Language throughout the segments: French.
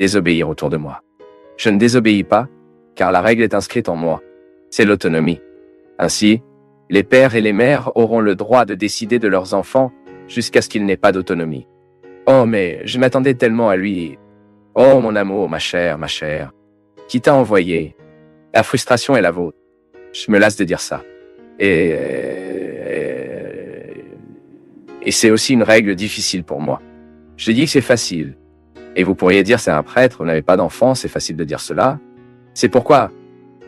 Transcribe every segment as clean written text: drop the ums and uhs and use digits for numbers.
désobéir autour de moi. Je ne désobéis pas, car la règle est inscrite en moi. C'est l'autonomie. Ainsi, les pères et les mères auront le droit de décider de leurs enfants jusqu'à ce qu'ils n'aient pas d'autonomie. Oh, mais je m'attendais tellement à lui. Oh, mon amour, ma chère, qui t'a envoyé? La frustration est la vôtre. Je me lasse de dire ça. Et c'est aussi une règle difficile pour moi. Je dis que c'est facile. Et vous pourriez dire c'est un prêtre, vous n'avez pas d'enfant, c'est facile de dire cela. C'est pourquoi,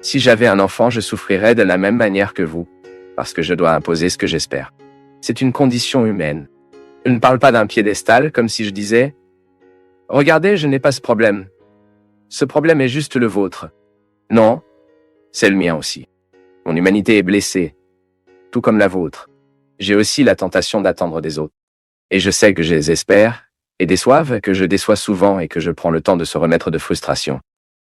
si j'avais un enfant, je souffrirais de la même manière que vous, parce que je dois imposer ce que j'espère. C'est une condition humaine. Je ne parle pas d'un piédestal, comme si je disais « Regardez, je n'ai pas ce problème. Ce problème est juste le vôtre. » Non, c'est le mien aussi. Mon humanité est blessée, tout comme la vôtre. J'ai aussi la tentation d'attendre des autres. Et je sais que je les espère, et déçoivent, que je déçois souvent et que je prends le temps de se remettre de frustration.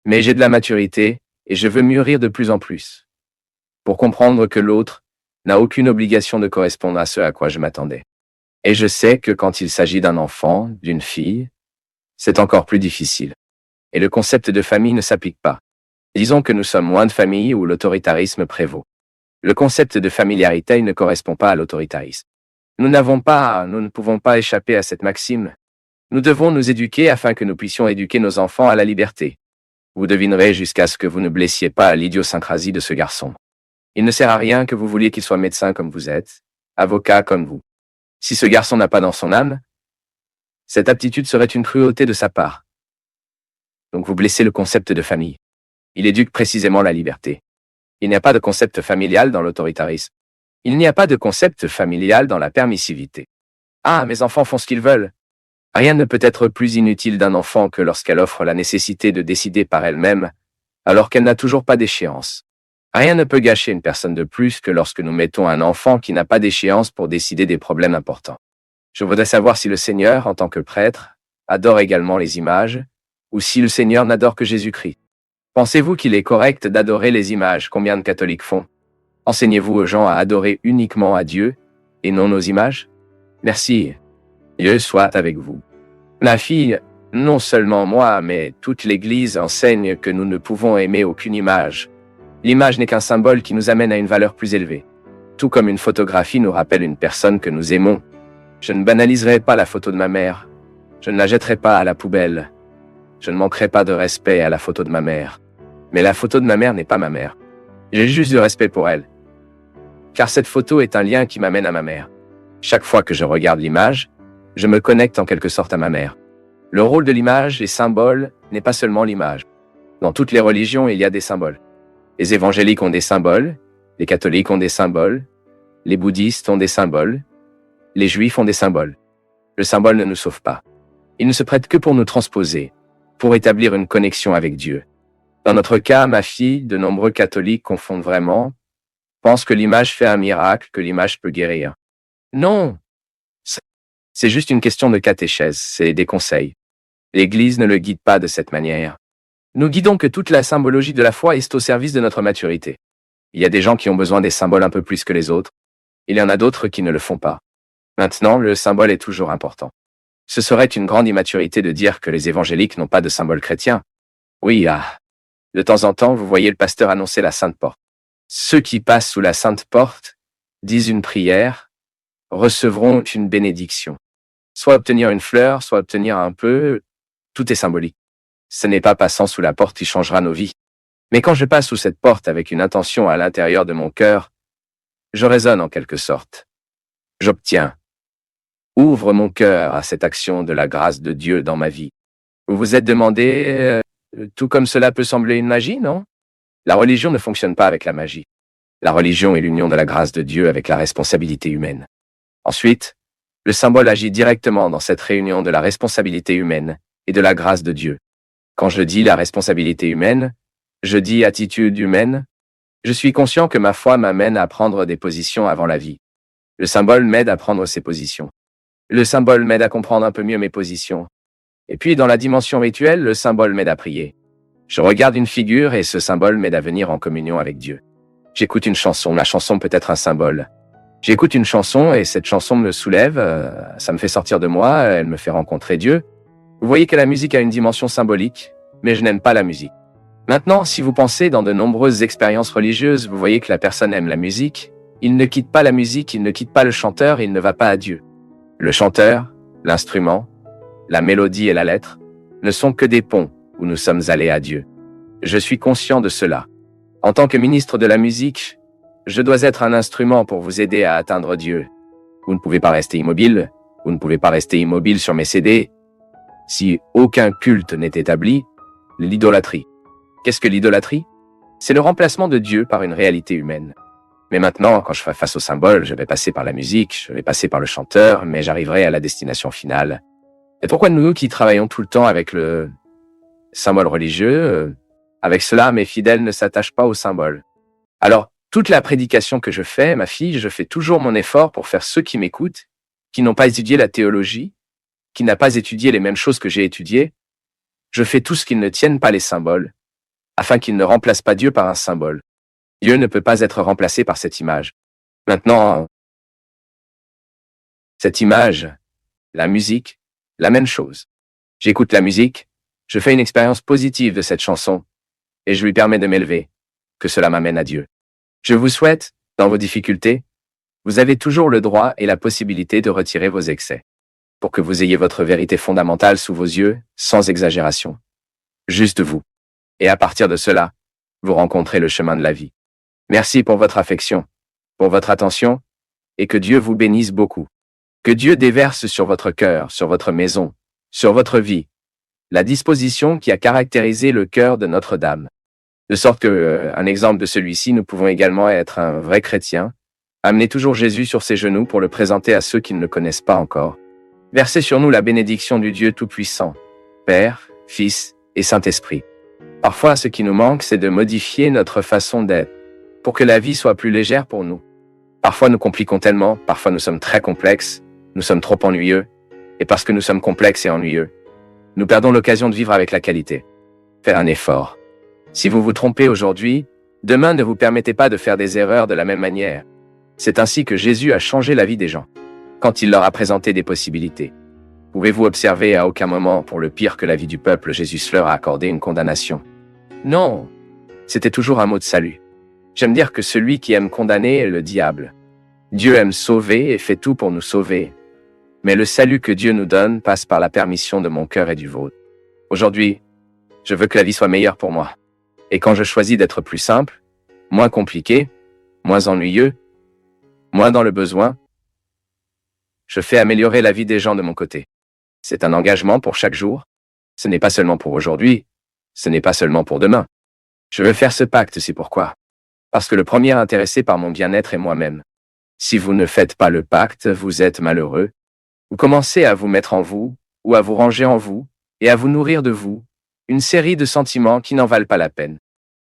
Mais j'ai de la maturité, et je veux mûrir de plus en plus. Pour comprendre que l'autre n'a aucune obligation de correspondre à ce à quoi je m'attendais. Et je sais que quand il s'agit d'un enfant, d'une fille, c'est encore plus difficile. Et le concept de famille ne s'applique pas. Disons que nous sommes loin de famille où l'autoritarisme prévaut. Le concept de familiarité ne correspond pas à l'autoritarisme. Nous ne pouvons pas échapper à cette maxime. Nous devons nous éduquer afin que nous puissions éduquer nos enfants à la liberté. Vous devinerez jusqu'à ce que vous ne blessiez pas à l'idiosyncrasie de ce garçon. Il ne sert à rien que vous vouliez qu'il soit médecin comme vous êtes, avocat comme vous. Si ce garçon n'a pas dans son âme, cette aptitude serait une cruauté de sa part. Donc vous blessez le concept de famille. Il éduque précisément la liberté. Il n'y a pas de concept familial dans l'autoritarisme. Il n'y a pas de concept familial dans la permissivité. Ah, mes enfants font ce qu'ils veulent. Rien ne peut être plus inutile d'un enfant que lorsqu'elle offre la nécessité de décider par elle-même, alors qu'elle n'a toujours pas d'échéance. Rien ne peut gâcher une personne de plus que lorsque nous mettons un enfant qui n'a pas d'échéance pour décider des problèmes importants. Je voudrais savoir si le Seigneur, en tant que prêtre, adore également les images, ou si le Seigneur n'adore que Jésus-Christ. Pensez-vous qu'il est correct d'adorer les images? Combien de catholiques font? Enseignez-vous aux gens à adorer uniquement à Dieu, et non nos images? Merci. Dieu soit avec vous. Ma fille, non seulement moi, mais toute l'Église enseigne que nous ne pouvons aimer aucune image. L'image n'est qu'un symbole qui nous amène à une valeur plus élevée. Tout comme une photographie nous rappelle une personne que nous aimons. Je ne banaliserai pas la photo de ma mère. Je ne la jetterai pas à la poubelle. Je ne manquerai pas de respect à la photo de ma mère. Mais la photo de ma mère n'est pas ma mère. J'ai juste du respect pour elle. Car cette photo est un lien qui m'amène à ma mère. Chaque fois que je regarde l'image, je me connecte en quelque sorte à ma mère. Le rôle de l'image, les symboles, n'est pas seulement l'image. Dans toutes les religions, il y a des symboles. Les évangéliques ont des symboles, les catholiques ont des symboles, les bouddhistes ont des symboles, les juifs ont des symboles. Le symbole ne nous sauve pas. Il ne se prête que pour nous transposer, pour établir une connexion avec Dieu. Dans notre cas, ma fille, de nombreux catholiques confondent vraiment, pensent que l'image fait un miracle, que l'image peut guérir. Non! C'est juste une question de catéchèse, c'est des conseils. L'Église ne le guide pas de cette manière. Nous guidons que toute la symbologie de la foi est au service de notre maturité. Il y a des gens qui ont besoin des symboles un peu plus que les autres. Il y en a d'autres qui ne le font pas. Maintenant, le symbole est toujours important. Ce serait une grande immaturité de dire que les évangéliques n'ont pas de symbole chrétien. Oui, de temps en temps, vous voyez le pasteur annoncer la Sainte Porte. Ceux qui passent sous la Sainte Porte disent une prière, recevront une bénédiction. Soit obtenir une fleur, soit obtenir un peu, tout est symbolique. Ce n'est pas passant sous la porte qui changera nos vies. Mais quand je passe sous cette porte avec une intention à l'intérieur de mon cœur, je raisonne en quelque sorte. J'obtiens. Ouvre mon cœur à cette action de la grâce de Dieu dans ma vie. Vous vous êtes demandé, tout comme cela peut sembler une magie, non? La religion ne fonctionne pas avec la magie. La religion est l'union de la grâce de Dieu avec la responsabilité humaine. Ensuite, le symbole agit directement dans cette réunion de la responsabilité humaine et de la grâce de Dieu. Quand je dis la responsabilité humaine, je dis attitude humaine. Je suis conscient que ma foi m'amène à prendre des positions avant la vie. Le symbole m'aide à prendre ces positions. Le symbole m'aide à comprendre un peu mieux mes positions. Et puis, dans la dimension rituelle, le symbole m'aide à prier. Je regarde une figure et ce symbole m'aide à venir en communion avec Dieu. J'écoute une chanson, la chanson peut être un symbole. J'écoute une chanson et cette chanson me soulève, ça me fait sortir de moi, elle me fait rencontrer Dieu. Vous voyez que la musique a une dimension symbolique, mais je n'aime pas la musique. Maintenant, si vous pensez dans de nombreuses expériences religieuses, vous voyez que la personne aime la musique, il ne quitte pas la musique, il ne quitte pas le chanteur, il ne va pas à Dieu. Le chanteur, l'instrument, la mélodie et la lettre ne sont que des ponts où nous sommes allés à Dieu. Je suis conscient de cela. En tant que ministre de la musique, je dois être un instrument pour vous aider à atteindre Dieu. Vous ne pouvez pas rester immobile, vous ne pouvez pas rester immobile sur mes CD. Si aucun culte n'est établi, l'idolâtrie. Qu'est-ce que l'idolâtrie? C'est le remplacement de Dieu par une réalité humaine. Mais maintenant, quand je fais face au symbole, je vais passer par la musique, je vais passer par le chanteur, mais j'arriverai à la destination finale. Et pourquoi nous qui travaillons tout le temps avec le symbole religieux, avec cela, mes fidèles ne s'attachent pas au symbole? Alors, toute la prédication que je fais, ma fille, je fais toujours mon effort pour faire ceux qui m'écoutent, qui n'ont pas étudié la théologie, qui n'ont pas étudié les mêmes choses que j'ai étudiées. Je fais tout ce qu'ils ne tiennent pas les symboles, afin qu'ils ne remplacent pas Dieu par un symbole. Dieu ne peut pas être remplacé par cette image. Maintenant, cette image, la musique, la même chose. J'écoute la musique, je fais une expérience positive de cette chanson, et je lui permets de m'élever, que cela m'amène à Dieu. Je vous souhaite, dans vos difficultés, vous avez toujours le droit et la possibilité de retirer vos excès, pour que vous ayez votre vérité fondamentale sous vos yeux, sans exagération. Juste vous. Et à partir de cela, vous rencontrez le chemin de la vie. Merci pour votre affection, pour votre attention, et que Dieu vous bénisse beaucoup. Que Dieu déverse sur votre cœur, sur votre maison, sur votre vie, la disposition qui a caractérisé le cœur de Notre-Dame. De sorte que, un exemple de celui-ci, nous pouvons également être un vrai chrétien, amener toujours Jésus sur ses genoux pour le présenter à ceux qui ne le connaissent pas encore. Versez sur nous la bénédiction du Dieu Tout-Puissant, Père, Fils et Saint-Esprit. Parfois, ce qui nous manque, c'est de modifier notre façon d'être, pour que la vie soit plus légère pour nous. Parfois, nous compliquons tellement, parfois nous sommes très complexes, nous sommes trop ennuyeux, et parce que nous sommes complexes et ennuyeux, nous perdons l'occasion de vivre avec la qualité. Faire un effort. Si vous vous trompez aujourd'hui, demain ne vous permettez pas de faire des erreurs de la même manière. C'est ainsi que Jésus a changé la vie des gens, quand il leur a présenté des possibilités. Pouvez-vous observer à aucun moment, pour le pire que la vie du peuple, Jésus leur a accordé une condamnation? Non, c'était toujours un mot de salut. J'aime dire que celui qui aime condamner est le diable. Dieu aime sauver et fait tout pour nous sauver. Mais le salut que Dieu nous donne passe par la permission de mon cœur et du vôtre. Aujourd'hui, je veux que la vie soit meilleure pour moi. Et quand je choisis d'être plus simple, moins compliqué, moins ennuyeux, moins dans le besoin, je fais améliorer la vie des gens de mon côté. C'est un engagement pour chaque jour. Ce n'est pas seulement pour aujourd'hui, ce n'est pas seulement pour demain. Je veux faire ce pacte, c'est pourquoi. Parce que le premier intéressé par mon bien-être est moi-même. Si vous ne faites pas le pacte, vous êtes malheureux. Vous commencez à vous mettre en vous, ou à vous ranger en vous, et à vous nourrir de vous, une série de sentiments qui n'en valent pas la peine.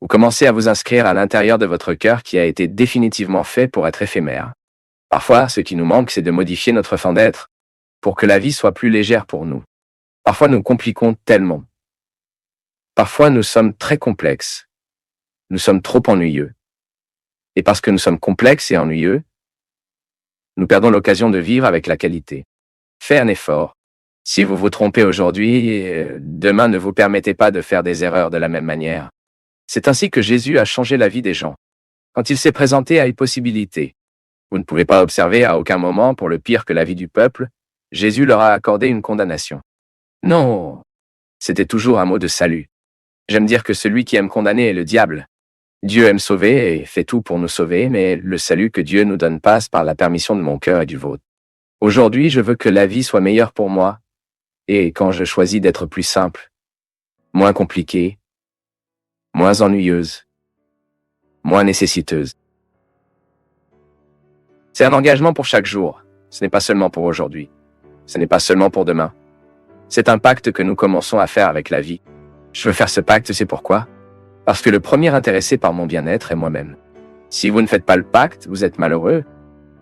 Vous commencez à vous inscrire à l'intérieur de votre cœur qui a été définitivement fait pour être éphémère. Parfois, ce qui nous manque, c'est de modifier notre façon d'être, pour que la vie soit plus légère pour nous. Parfois, nous compliquons tellement. Parfois, nous sommes très complexes. Nous sommes trop ennuyeux. Et parce que nous sommes complexes et ennuyeux, nous perdons l'occasion de vivre avec la qualité. Faites un effort. Si vous vous trompez aujourd'hui, demain ne vous permettez pas de faire des erreurs de la même manière. C'est ainsi que Jésus a changé la vie des gens. Quand il s'est présenté à une possibilité, vous ne pouvez pas observer à aucun moment, pour le pire que la vie du peuple, Jésus leur a accordé une condamnation. Non, c'était toujours un mot de salut. J'aime dire que celui qui aime condamner est le diable. Dieu aime sauver et fait tout pour nous sauver, mais le salut que Dieu nous donne passe par la permission de mon cœur et du vôtre. Aujourd'hui, je veux que la vie soit meilleure pour moi, et quand je choisis d'être plus simple, moins compliquée, moins ennuyeuse, moins nécessiteuse. C'est un engagement pour chaque jour. Ce n'est pas seulement pour aujourd'hui. Ce n'est pas seulement pour demain. C'est un pacte que nous commençons à faire avec la vie. Je veux faire ce pacte, c'est pourquoi? Parce que le premier intéressé par mon bien-être est moi-même. Si vous ne faites pas le pacte, vous êtes malheureux.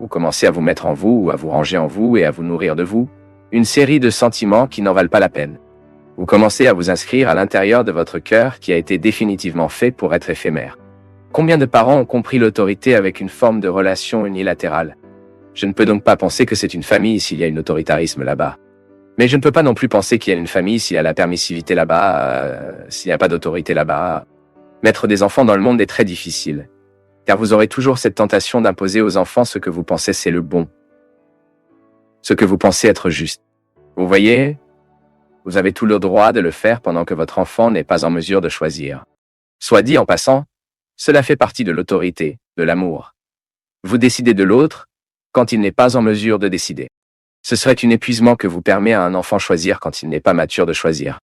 Vous commencez à vous mettre en vous, ou à vous ranger en vous et à vous nourrir de vous, une série de sentiments qui n'en valent pas la peine. Vous commencez à vous inscrire à l'intérieur de votre cœur qui a été définitivement fait pour être éphémère. Combien de parents ont compris l'autorité avec une forme de relation unilatérale? Je ne peux donc pas penser que c'est une famille s'il y a un autoritarisme là-bas. Mais je ne peux pas non plus penser qu'il y a une famille s'il y a la permissivité là-bas, s'il n'y a pas d'autorité là-bas. Mettre des enfants dans le monde est très difficile, car vous aurez toujours cette tentation d'imposer aux enfants ce que vous pensez c'est le bon, ce que vous pensez être juste. Vous voyez, vous avez tout le droit de le faire pendant que votre enfant n'est pas en mesure de choisir. Soit dit en passant, cela fait partie de l'autorité, de l'amour. Vous décidez de l'autre quand il n'est pas en mesure de décider. Ce serait un épuisement que vous permet à un enfant choisir quand il n'est pas mature de choisir.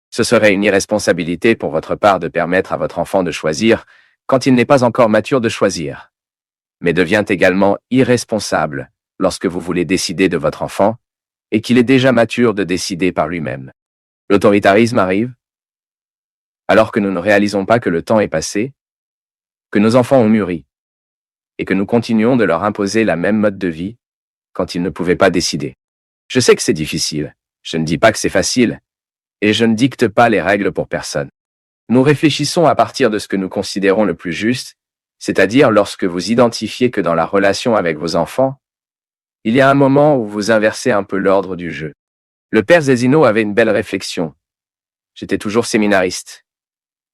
Ce serait une irresponsabilité pour votre part de permettre à votre enfant de choisir quand il n'est pas encore mature de choisir. Mais devient également irresponsable lorsque vous voulez décider de votre enfant et qu'il est déjà mature de décider par lui-même. L'autoritarisme arrive alors que nous ne réalisons pas que le temps est passé, que nos enfants ont mûri, et que nous continuons de leur imposer la même mode de vie quand ils ne pouvaient pas décider. Je sais que c'est difficile, je ne dis pas que c'est facile, et je ne dicte pas les règles pour personne. Nous réfléchissons à partir de ce que nous considérons le plus juste, c'est-à-dire lorsque vous identifiez que dans la relation avec vos enfants, il y a un moment où vous inversez un peu l'ordre du jeu. Le père Zezino avait une belle réflexion. J'étais toujours séminariste.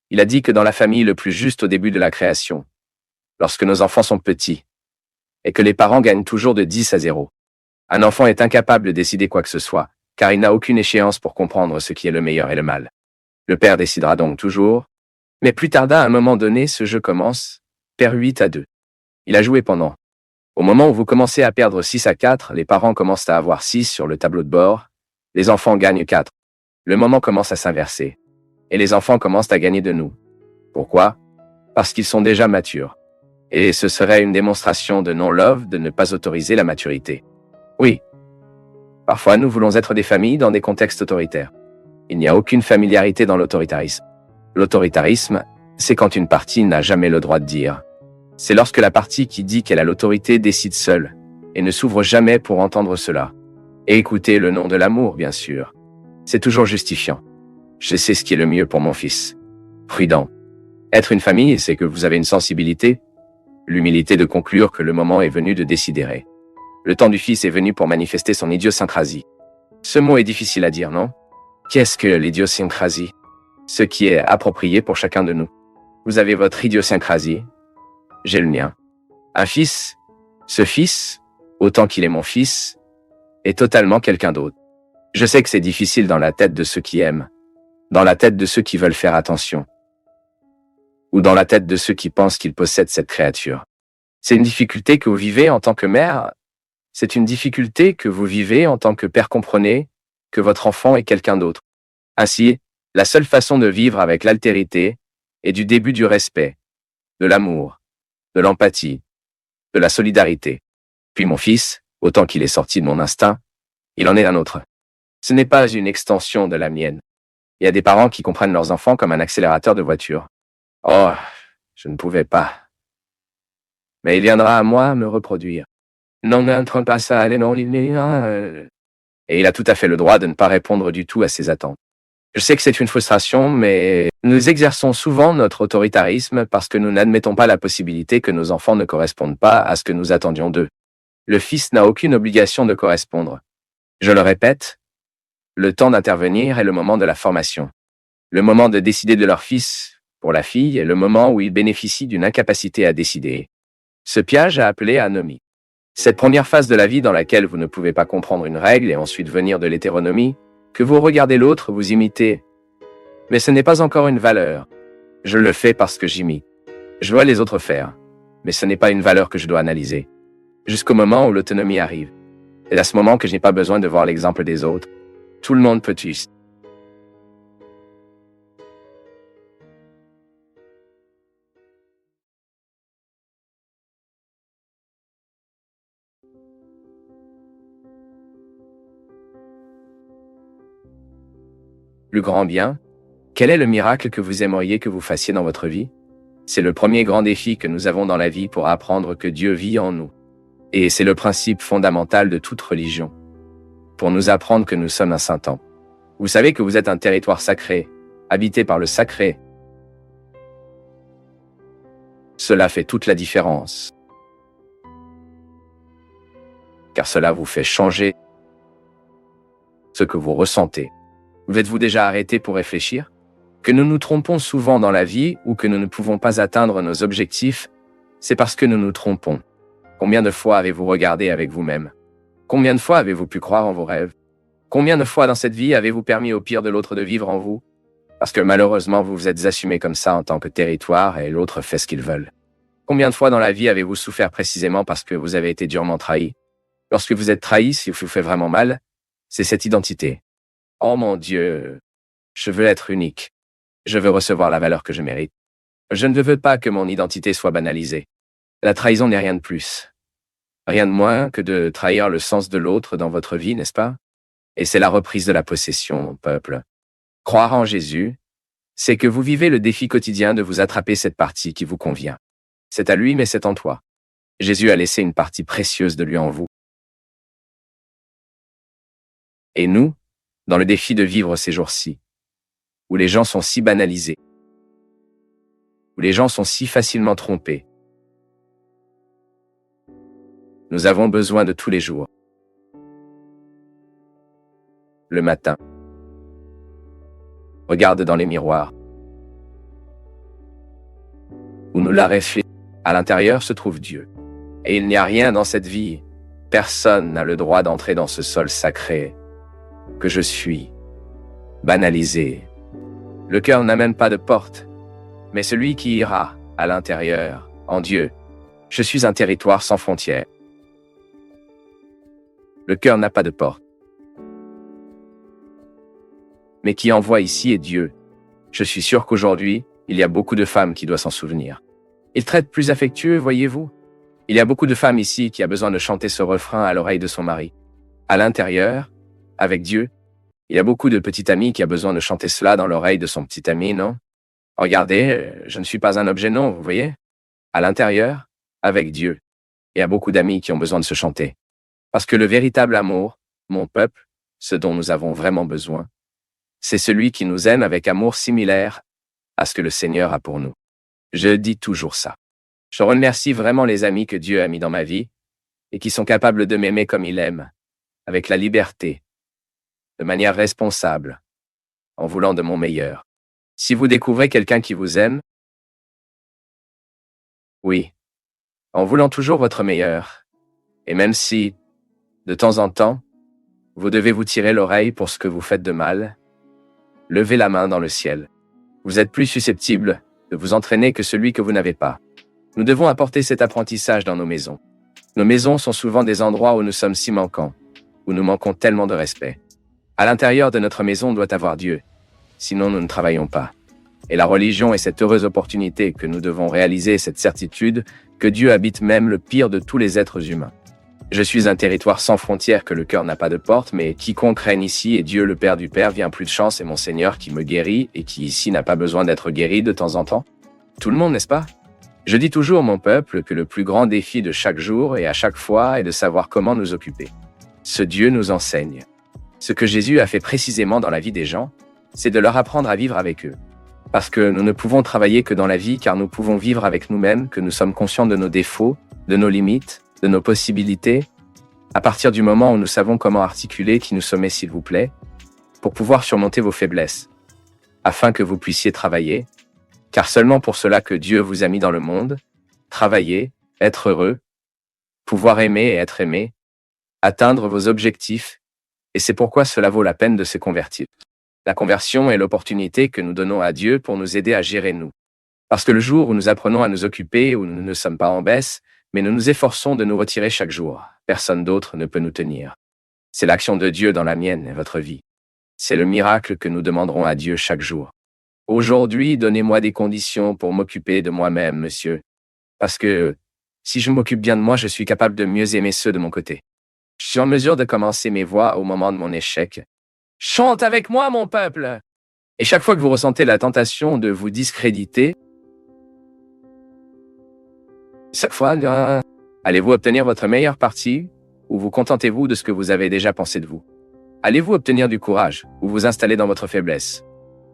Il a dit que dans la famille le plus juste au début de la création, lorsque nos enfants sont petits, et que les parents gagnent toujours de 10 à 0. Un enfant est incapable de décider quoi que ce soit, car il n'a aucune échéance pour comprendre ce qui est le meilleur et le mal. Le père décidera donc toujours, mais plus tard à un moment donné, ce jeu commence, père 8 à 2. Il a joué pendant. Au moment où vous commencez à perdre 6 à 4, les parents commencent à avoir 6 sur le tableau de bord, les enfants gagnent 4. Le moment commence à s'inverser, et les enfants commencent à gagner de nous. Pourquoi? Parce qu'ils sont déjà matures. Et ce serait une démonstration de non-love de ne pas autoriser la maturité. Oui. Parfois, nous voulons être des familles dans des contextes autoritaires. Il n'y a aucune familiarité dans l'autoritarisme. L'autoritarisme, c'est quand une partie n'a jamais le droit de dire. C'est lorsque la partie qui dit qu'elle a l'autorité décide seule, et ne s'ouvre jamais pour entendre cela. Et écouter le nom de l'amour, bien sûr. C'est toujours justifiant. Je sais ce qui est le mieux pour mon fils. Prudent. Être une famille, c'est que vous avez une sensibilité, l'humilité de conclure que le moment est venu de décider. Le temps du fils est venu pour manifester son idiosyncrasie. Ce mot est difficile à dire, non? Qu'est-ce que l'idiosyncrasie? Ce qui est approprié pour chacun de nous. Vous avez votre idiosyncrasie. J'ai le mien. Un fils, ce fils, autant qu'il est mon fils, est totalement quelqu'un d'autre. Je sais que c'est difficile dans la tête de ceux qui aiment, dans la tête de ceux qui veulent faire attention, ou dans la tête de ceux qui pensent qu'ils possèdent cette créature. C'est une difficulté que vous vivez en tant que mère, c'est une difficulté que vous vivez en tant que père. Comprenez que votre enfant est quelqu'un d'autre. Ainsi, la seule façon de vivre avec l'altérité est du début du respect, de l'amour, de l'empathie, de la solidarité. Puis mon fils, autant qu'il est sorti de mon instinct, il en est un autre. Ce n'est pas une extension de la mienne. Il y a des parents qui comprennent leurs enfants comme un accélérateur de voiture. Oh, je ne pouvais pas. Mais il viendra à moi me reproduire. Non, n'entre pas ça, allez, non, Et il a tout à fait le droit de ne pas répondre du tout à ses attentes. Je sais que c'est une frustration, mais nous exerçons souvent notre autoritarisme parce que nous n'admettons pas la possibilité que nos enfants ne correspondent pas à ce que nous attendions d'eux. Le fils n'a aucune obligation de correspondre. Je le répète, le temps d'intervenir est le moment de la formation. Le moment de décider de leur fils, pour la fille, est le moment où ils bénéficient d'une incapacité à décider. Ce piège a appelé anomie. Cette première phase de la vie dans laquelle vous ne pouvez pas comprendre une règle et ensuite venir de l'hétéronomie, que vous regardez l'autre, vous imitez. Mais ce n'est pas encore une valeur. Je le fais parce que j'imite. Je vois les autres faire. Mais ce n'est pas une valeur que je dois analyser. Jusqu'au moment où l'autonomie arrive. Et à ce moment que je n'ai pas besoin de voir l'exemple des autres. Tout le monde peut tuer. Le grand bien? Quel est le miracle que vous aimeriez que vous fassiez dans votre vie? C'est le premier grand défi que nous avons dans la vie pour apprendre que Dieu vit en nous. Et c'est le principe fondamental de toute religion. Pour nous apprendre que nous sommes un saint temple. Vous savez que vous êtes un territoire sacré, habité par le sacré. Cela fait toute la différence. Car cela vous fait changer. ce que vous ressentez. Vous êtes-vous déjà arrêté pour réfléchir? Que nous nous trompons souvent dans la vie ou que nous ne pouvons pas atteindre nos objectifs, c'est parce que nous nous trompons. Combien de fois avez-vous regardé avec vous-même? Combien de fois avez-vous pu croire en vos rêves? Combien de fois dans cette vie avez-vous permis au pire de l'autre de vivre en vous? Parce que malheureusement, vous vous êtes assumé comme ça en tant que territoire et l'autre fait ce qu'il veut. Combien de fois dans la vie avez-vous souffert précisément parce que vous avez été durement trahi? Lorsque vous êtes trahi, si vous faites vraiment mal, c'est cette identité. Oh mon Dieu, je veux être unique. Je veux recevoir la valeur que je mérite. Je ne veux pas que mon identité soit banalisée. La trahison n'est rien de plus. Rien de moins que de trahir le sens de l'autre dans votre vie, n'est-ce pas? Et c'est la reprise de la possession, mon peuple. Croire en Jésus, c'est que vous vivez le défi quotidien de vous attraper cette partie qui vous convient. C'est à lui, mais c'est en toi. Jésus a laissé une partie précieuse de lui en vous. Et nous, dans le défi de vivre ces jours-ci, où les gens sont si banalisés, où les gens sont si facilement trompés, nous avons besoin de tous les jours. Le matin, regarde dans les miroirs, où nous la réfléchissons. À l'intérieur se trouve Dieu. Et il n'y a rien dans cette vie. Personne n'a le droit d'entrer dans ce sol sacré que je suis, banalisé. Le cœur n'a même pas de porte, mais celui qui ira à l'intérieur, en Dieu. Je suis un territoire sans frontières. Le cœur n'a pas de porte. Mais qui envoie ici est Dieu. Je suis sûr qu'aujourd'hui, il y a beaucoup de femmes qui doivent s'en souvenir. Il traite plus affectueux, voyez-vous. Il y a beaucoup de femmes ici qui a besoin de chanter ce refrain à l'oreille de son mari. À l'intérieur, avec Dieu, il y a beaucoup de petites amies qui a besoin de chanter cela dans l'oreille de son petit ami, non? Regardez, je ne suis pas un objet, non, vous voyez? À l'intérieur, avec Dieu, il y a beaucoup d'amis qui ont besoin de se chanter. Parce que le véritable amour, mon peuple, ce dont nous avons vraiment besoin, c'est celui qui nous aime avec amour similaire à ce que le Seigneur a pour nous. Je dis toujours ça. Je remercie vraiment les amis que Dieu a mis dans ma vie et qui sont capables de m'aimer comme il aime, avec la liberté, de manière responsable, en voulant de mon meilleur. Si vous découvrez quelqu'un qui vous aime, oui, en voulant toujours votre meilleur, et même si, de temps en temps, vous devez vous tirer l'oreille pour ce que vous faites de mal, levez la main dans le ciel. Vous êtes plus susceptible de vous entraîner que celui que vous n'avez pas. Nous devons apporter cet apprentissage dans nos maisons. Nos maisons sont souvent des endroits où nous sommes si manquants, où nous manquons tellement de respect. À l'intérieur de notre maison doit avoir Dieu, sinon nous ne travaillons pas. Et la religion est cette heureuse opportunité que nous devons réaliser cette certitude que Dieu habite même le pire de tous les êtres humains. Je suis un territoire sans frontières que le cœur n'a pas de porte, mais quiconque règne ici est Dieu le Père du Père vient plus de chance et mon Seigneur qui me guérit et qui ici n'a pas besoin d'être guéri de temps en temps. Tout le monde, n'est-ce pas? Je dis toujours, mon peuple, que le plus grand défi de chaque jour et à chaque fois est de savoir comment nous occuper. Ce Dieu nous enseigne. Ce que Jésus a fait précisément dans la vie des gens, c'est de leur apprendre à vivre avec eux. Parce que nous ne pouvons travailler que dans la vie car nous pouvons vivre avec nous-mêmes, que nous sommes conscients de nos défauts, de nos limites, de nos possibilités, à partir du moment où nous savons comment articuler qui nous sommes, s'il vous plaît, pour pouvoir surmonter vos faiblesses, afin que vous puissiez travailler, car seulement pour cela que Dieu vous a mis dans le monde, travailler, être heureux, pouvoir aimer et être aimé, atteindre vos objectifs, et c'est pourquoi cela vaut la peine de se convertir. La conversion est l'opportunité que nous donnons à Dieu pour nous aider à gérer nous. Parce que le jour où nous apprenons à nous occuper, où nous ne sommes pas en baisse, mais nous nous efforçons de nous retirer chaque jour, personne d'autre ne peut nous tenir. C'est l'action de Dieu dans la mienne et votre vie. C'est le miracle que nous demanderons à Dieu chaque jour. Aujourd'hui, donnez-moi des conditions pour m'occuper de moi-même, monsieur. Parce que si je m'occupe bien de moi, je suis capable de mieux aimer ceux de mon côté. Je suis en mesure de commencer mes voix au moment de mon échec. Chante avec moi, mon peuple! Et chaque fois que vous ressentez la tentation de vous discréditer, chaque fois, allez-vous obtenir votre meilleure partie ou vous contentez-vous de ce que vous avez déjà pensé de vous? Allez-vous obtenir du courage ou vous installer dans votre faiblesse?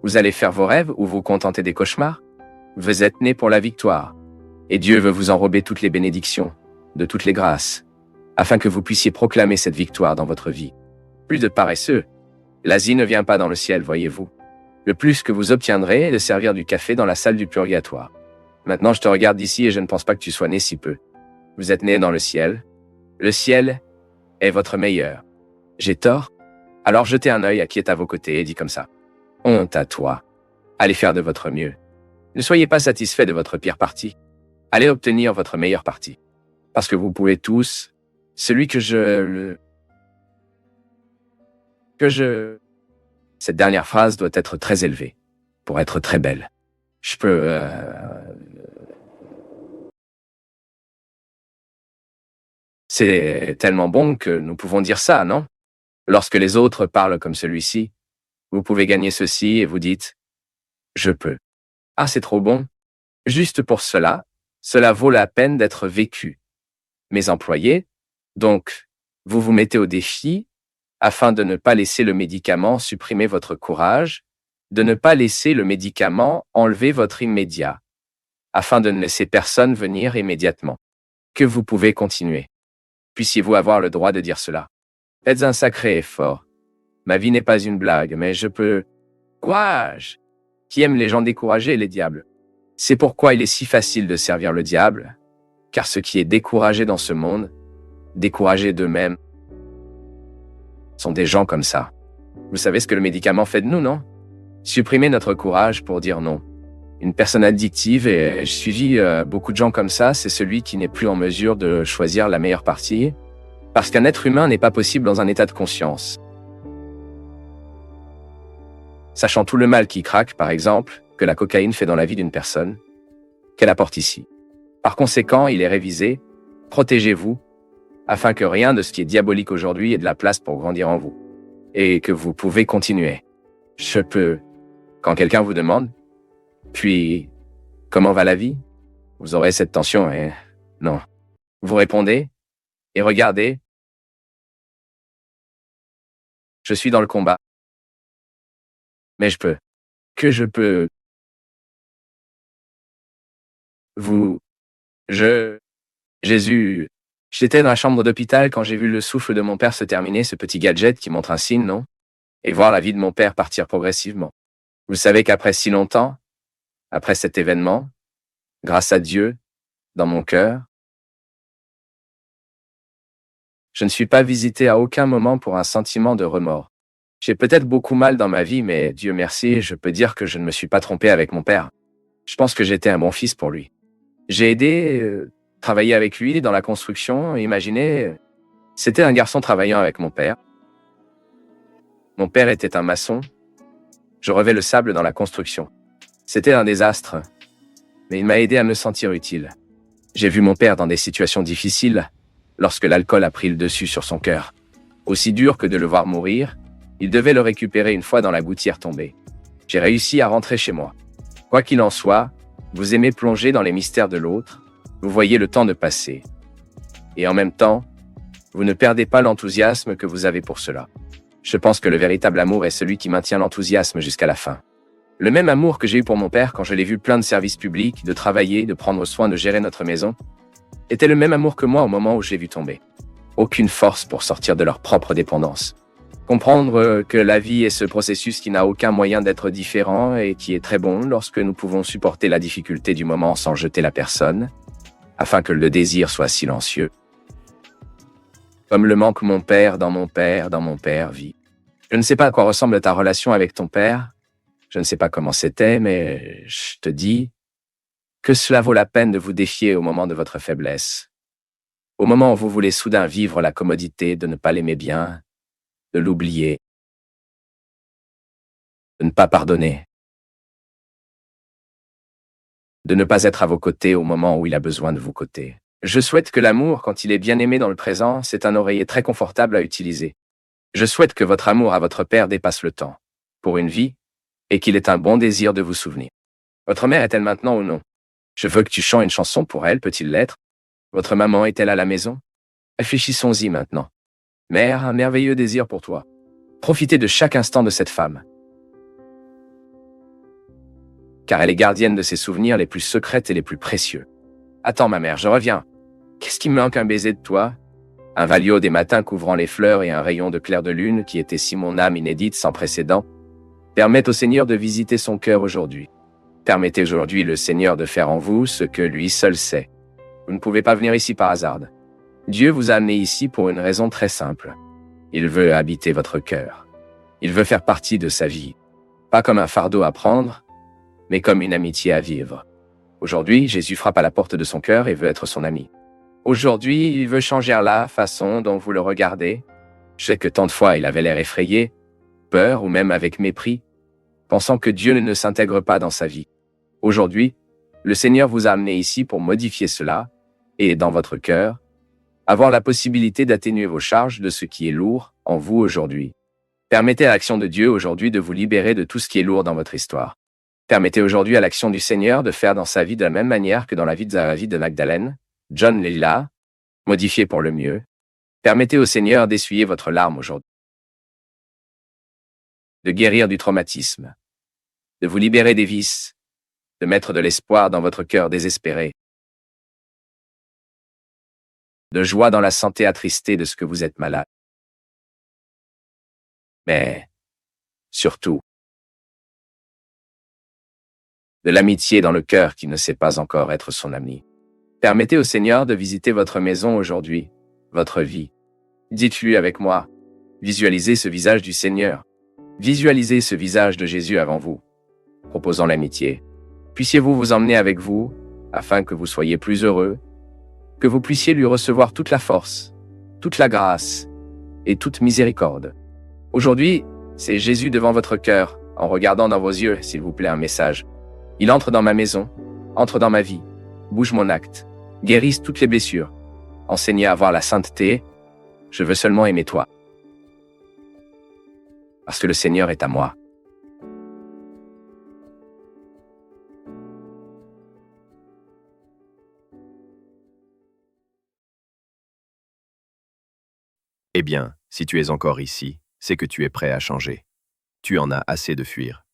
Vous allez faire vos rêves ou vous contenter des cauchemars? Vous êtes né pour la victoire. Et Dieu veut vous enrober toutes les bénédictions, de toutes les grâces, afin que vous puissiez proclamer cette victoire dans votre vie. Plus de paresseux, L'Asie ne vient pas dans le ciel, voyez-vous. Le plus que vous obtiendrez est de servir du café dans la salle du purgatoire. Maintenant, je te regarde d'ici et je ne pense pas que tu sois né si peu. Vous êtes né dans le ciel. Le ciel est votre meilleur. J'ai tort? Alors jetez un œil à qui est à vos côtés et dis comme ça. Honte à toi. Allez faire de votre mieux. Ne soyez pas satisfait de votre pire partie. Allez obtenir votre meilleure partie. Parce que vous pouvez tous, celui que je... Cette dernière phrase doit être très élevée, pour être très belle. Je peux... C'est tellement bon que nous pouvons dire ça, non? Lorsque les autres parlent comme celui-ci, vous pouvez gagner ceci et vous dites « Je peux ». Ah, c'est trop bon. Juste pour cela, cela vaut la peine d'être vécu. Mes employés, donc, vous vous mettez au défi afin de ne pas laisser le médicament supprimer votre courage, de ne pas laisser le médicament enlever votre immédiat, afin de ne laisser personne venir immédiatement. Que vous pouvez continuer. Puissiez-vous avoir le droit de dire cela. Faites un sacré effort. Ma vie n'est pas une blague, mais je peux... Courage! Qui aime les gens découragés et les diables? C'est pourquoi il est si facile de servir le diable, car ceux qui est découragé dans ce monde, découragés d'eux-mêmes, sont des gens comme ça. Vous savez ce que le médicament fait de nous, non? Supprimer notre courage pour dire non. Une personne addictive, et j'ai suivi beaucoup de gens comme ça, c'est celui qui n'est plus en mesure de choisir la meilleure partie, parce qu'un être humain n'est pas possible dans un état de conscience. Sachant tout le mal qui craque, par exemple, que la cocaïne fait dans la vie d'une personne, qu'elle apporte ici. Par conséquent, il est révisé, protégez-vous, afin que rien de ce qui est diabolique aujourd'hui ait de la place pour grandir en vous. Et que vous pouvez continuer. Je peux. Quand quelqu'un vous demande, puis, comment va la vie? Vous aurez cette tension et... Non. Vous répondez et regardez. Je suis dans le combat. Mais je peux. Que je peux. Vous. Jésus. J'étais dans la chambre d'hôpital quand j'ai vu le souffle de mon père se terminer, ce petit gadget qui montre un signe, non? Et voir la vie de mon père partir progressivement. Vous savez qu'après si longtemps, après cet événement, grâce à Dieu, dans mon cœur, je ne suis pas visité à aucun moment pour un sentiment de remords. J'ai peut-être beaucoup mal dans ma vie, mais Dieu merci, je peux dire que je ne me suis pas trompé avec mon père. Je pense que j'étais un bon fils pour lui. J'ai aidé, travaillé avec lui dans la construction, imaginez, c'était un garçon travaillant avec mon père. Mon père était un maçon. Je revais le sable dans la construction. C'était un désastre, mais il m'a aidé à me sentir utile. J'ai vu mon père dans des situations difficiles, lorsque l'alcool a pris le dessus sur son cœur. Aussi dur que de le voir mourir, il devait le récupérer une fois dans la gouttière tombée. J'ai réussi à rentrer chez moi. Quoi qu'il en soit, vous aimez plonger dans les mystères de l'autre, vous voyez le temps de passer. Et en même temps, vous ne perdez pas l'enthousiasme que vous avez pour cela. Je pense que le véritable amour est celui qui maintient l'enthousiasme jusqu'à la fin. Le même amour que j'ai eu pour mon père quand je l'ai vu plein de services publics, de travailler, de prendre soin de gérer notre maison, était le même amour que moi au moment où je l'ai vu tomber. Aucune force pour sortir de leur propre dépendance. Comprendre que la vie est ce processus qui n'a aucun moyen d'être différent et qui est très bon lorsque nous pouvons supporter la difficulté du moment sans jeter la personne, afin que le désir soit silencieux. Comme le manque mon père dans mon père vit. Je ne sais pas à quoi ressemble ta relation avec ton père, je ne sais pas comment c'était, mais je te dis que cela vaut la peine de vous défier au moment de votre faiblesse. Au moment où vous voulez soudain vivre la commodité de ne pas l'aimer bien, de l'oublier, de ne pas pardonner, de ne pas être à vos côtés au moment où il a besoin de vos côtés. Je souhaite que l'amour, quand il est bien aimé dans le présent, c'est un oreiller très confortable à utiliser. Je souhaite que votre amour à votre père dépasse le temps, pour une vie, et qu'il ait un bon désir de vous souvenir. Votre mère est-elle maintenant ou non? Je veux que tu chantes une chanson pour elle, peut-il l'être? Votre maman est-elle à la maison? Réfléchissons-y maintenant. Mère, un merveilleux désir pour toi. Profitez de chaque instant de cette femme. Car elle est gardienne de ses souvenirs les plus secrets et les plus précieux. Attends ma mère, je reviens. Qu'est-ce qui me manque un baiser de toi? Un valio des matins couvrant les fleurs et un rayon de clair de lune qui était si mon âme inédite sans précédent. Permettent au Seigneur de visiter son cœur aujourd'hui. Permettez aujourd'hui le Seigneur de faire en vous ce que lui seul sait. Vous ne pouvez pas venir ici par hasard. Dieu vous a amené ici pour une raison très simple. Il veut habiter votre cœur. Il veut faire partie de sa vie. Pas comme un fardeau à prendre, mais comme une amitié à vivre. Aujourd'hui, Jésus frappe à la porte de son cœur et veut être son ami. Aujourd'hui, il veut changer la façon dont vous le regardez. Je sais que tant de fois il avait l'air effrayé, peur ou même avec mépris, pensant que Dieu ne s'intègre pas dans sa vie. Aujourd'hui, le Seigneur vous a amené ici pour modifier cela et, dans votre cœur, avoir la possibilité d'atténuer vos charges de ce qui est lourd en vous aujourd'hui. Permettez à l'action de Dieu aujourd'hui de vous libérer de tout ce qui est lourd dans votre histoire. Permettez aujourd'hui à l'action du Seigneur de faire dans sa vie de la même manière que dans la vie de Magdalène, John Lila, modifié pour le mieux. Permettez au Seigneur d'essuyer votre larme aujourd'hui. De guérir du traumatisme. De vous libérer des vices. De mettre de l'espoir dans votre cœur désespéré. De joie dans la santé attristée de ce que vous êtes malade. Mais, surtout, de l'amitié dans le cœur qui ne sait pas encore être son ami. Permettez au Seigneur de visiter votre maison aujourd'hui, votre vie. Dites-lui avec moi, visualisez ce visage du Seigneur. Visualisez ce visage de Jésus avant vous, proposant l'amitié. Puissiez-vous vous emmener avec vous, afin que vous soyez plus heureux, que vous puissiez lui recevoir toute la force, toute la grâce et toute miséricorde. Aujourd'hui, c'est Jésus devant votre cœur, en regardant dans vos yeux, s'il vous plaît, un message. Il entre dans ma maison, entre dans ma vie, bouge mon acte, guérisse toutes les blessures, enseigne à avoir la sainteté. Je veux seulement aimer toi. Parce que le Seigneur est à moi. Eh bien, si tu es encore ici, c'est que tu es prêt à changer. Tu en as assez de fuir.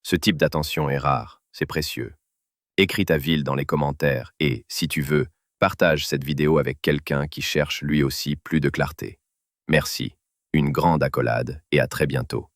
Ce type d'attention est rare, c'est précieux. Écris ta ville dans les commentaires et, si tu veux, partage cette vidéo avec quelqu'un qui cherche lui aussi plus de clarté. Merci, une grande accolade et à très bientôt.